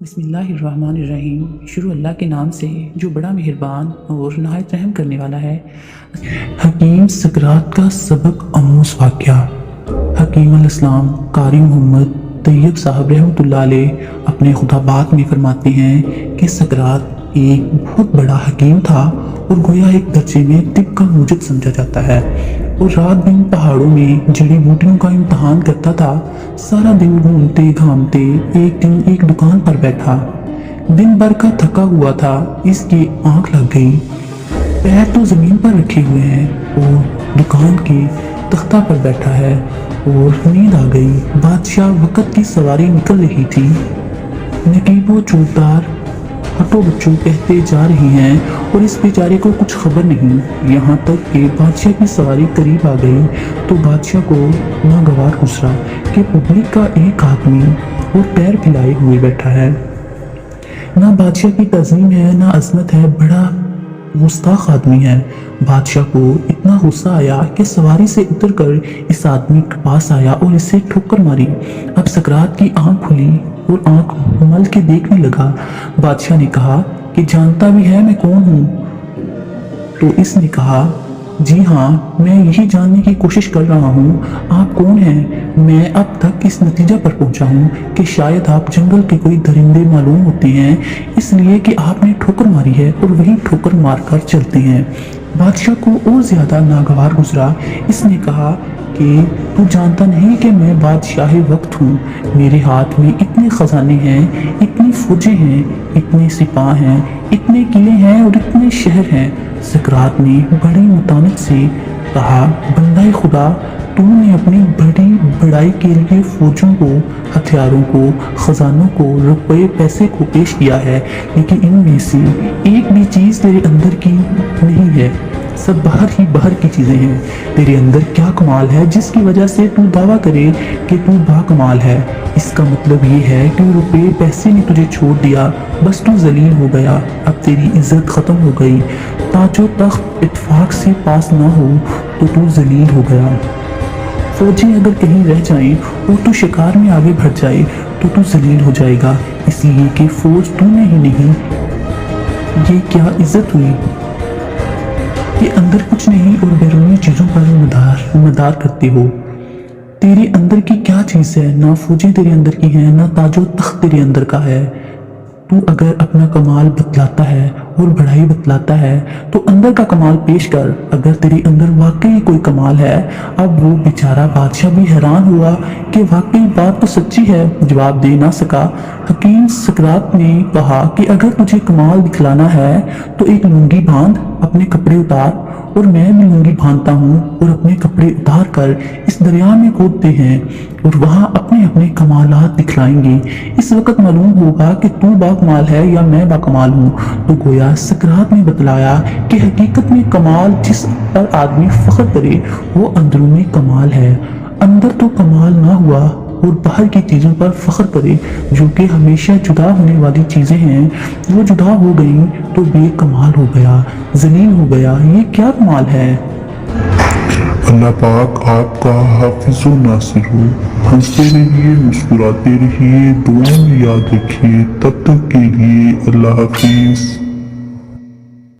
بسم اللہ الرحمن الرحیم۔ شروع اللہ کے نام سے جو بڑا مہربان اور نہایت رحم کرنے والا ہے۔ حکیم سقراط کا سبق آموز واقعہ۔ حکیم علیہ السلام قاری محمد طیب صاحب رحمۃ اللہ علیہ اپنے خطبات بات میں فرماتے ہیں کہ سقراط ایک بہت بڑا حکیم تھا اور گویا ایک درجے میں طب کا موجد سمجھا جاتا ہے، اور رات دن پہاڑوں میں جڑی بوٹیوں کا امتحان کرتا تھا۔ سارا دن گھومتے گھامتے ایک دن ایک دکان پر بیٹھا، دن بھر کا تھکا ہوا تھا، اس کی آنکھ لگ گئی، پیر تو زمین پر رکھے ہوئے ہیں اور دکان کے تختہ پر بیٹھا ہے اور نیند آ گئی۔ بادشاہ وقت کی سواری نکل رہی تھی، نقیب و چوبدار ہٹو بچوں کہتے جا رہی ہیں اور اس بیچارے کو کچھ خبر نہیں، یہاں تک کہ بادشاہ کی سواری قریب آ گئی تو بادشاہ کو ناگوار گزرا کہ پبلک کا ایک آدمی اور پیر پھیلائے ہوئے بیٹھا ہے، نہ بادشاہ کی تعظیم ہے نہ عظمت ہے، بڑا گستاخ آدمی ہے۔ بادشاہ کو اتنا غصہ آیا کہ سواری سے اتر کر اس آدمی کے پاس آیا اور اسے ٹھوکر ماری۔ اب سقراط کی آنکھ کھلی اور آنکھ مل کے دیکھنے لگا۔ بادشاہ نے کہا کہ جانتا بھی ہے میں کون ہوں؟ تو اس نے کہا جی ہاں، میں یہی جاننے کی کوشش کر رہا ہوں آپ کون ہیں۔ میں اب تک اس نتیجہ پر پہنچا ہوں کہ شاید آپ جنگل کے کوئی درندے معلوم ہوتے ہیں، اس لیے کہ آپ نے ٹھوکر ماری ہے اور وہی ٹھوکر مار کر چلتے ہیں۔ بادشاہ کو اور زیادہ ناگوار گزرا، اس نے کہا کہ تو جانتا نہیں کہ میں بادشاہ وقت ہوں، میرے ہاتھ میں اتنے خزانے ہیں، اتنی فوجیں ہیں، اتنے سپاہ ہیں، اتنے قلعے ہیں اور اتنے شہر ہیں۔ سقراط نے بڑی متانت سے کہا بندہ خدا، تو نے اپنی بڑی بڑائی کے لیے فوجوں کو، ہتھیاروں کو، خزانوں کو، روپے پیسے کو پیش کیا ہے، لیکن ان میں سے ایک بھی چیز تیرے اندر کی نہیں ہے، سب باہر ہی باہر کی چیزیں ہیں۔ تیرے اندر کیا کمال ہے جس کی وجہ سے تو دعویٰ کرے کہ تو با کمال ہے؟ اس کا مطلب یہ ہے کہ روپے پیسے نے تجھے چھوڑ دیا، بس تو ذلیل ہو گیا، اب تیری عزت ختم ہو گئی، تاج و تخت اتفاق سے پاس نہ ہو تو ذلیل ہو گیا۔ فوجیں اگر کہیں رہ جائیں اور تو شکار میں آگے بڑھ جائے تو ذلیل ہو جائے گا، اس لیے کہ فوج تو نے ہی نہیں۔ یہ کیا عزت ہوئی کہ اندر کچھ نہیں اور بیرونی چیزوں پر مدار کرتے ہو؟ تیرے اندر کی کیا چیز ہے؟ نہ فوجیں تیرے اندر کی ہیں، نہ تاج و تخت تیرے اندر کا ہے۔ تو اگر اپنا کمال بتلاتا ہے اور بڑائی بتلاتا ہے تو اندر کا کمال پیش کر۔ اگر تیرے اندر واقعی کوئی کمال ہے۔ اب وہ بیچارہ بادشاہ بھی حیران ہوا کہ واقعی بات تو سچی ہے، جواب دے نہ سکا۔ حکیم سقراط نے کہا کہ اگر تجھے کمال دکھلانا ہے تو ایک لنگی باندھ، اپنے کپڑے اتار، اور میں بھی لنگی باندھتا ہوں اور اپنے کپڑے اتار کر اس دریا میں کودتے ہیں اور وہاں اپنے اپنے کمالات دکھلائیں گے، اس وقت معلوم ہوگا کہ تو با کمال ہے یا میں با کمال ہوں۔ تو گویا سقراط نے بتلایا کہ حقیقت میں کمال جس پر آدمی فخر کرے وہ اندرونی کمال ہے، اندر تو کمال نہ ہوا اور باہر کی چیزوں پر فخر کرے جو کہ ہمیشہ جدا ہونے والی چیزیں ہیں، وہ جدا ہو گئیں تو بے کمال ہو گیا، ذلیل ہو گیا۔ یہ کیا کمال ہے؟ اللہ پاک آپ کا حافظ و ناصر ہو۔ ہنستے رہیے، مسکراتے رہیے، دعا میں یاد رکھیے۔ تب تک کے لیے اللہ حافظ۔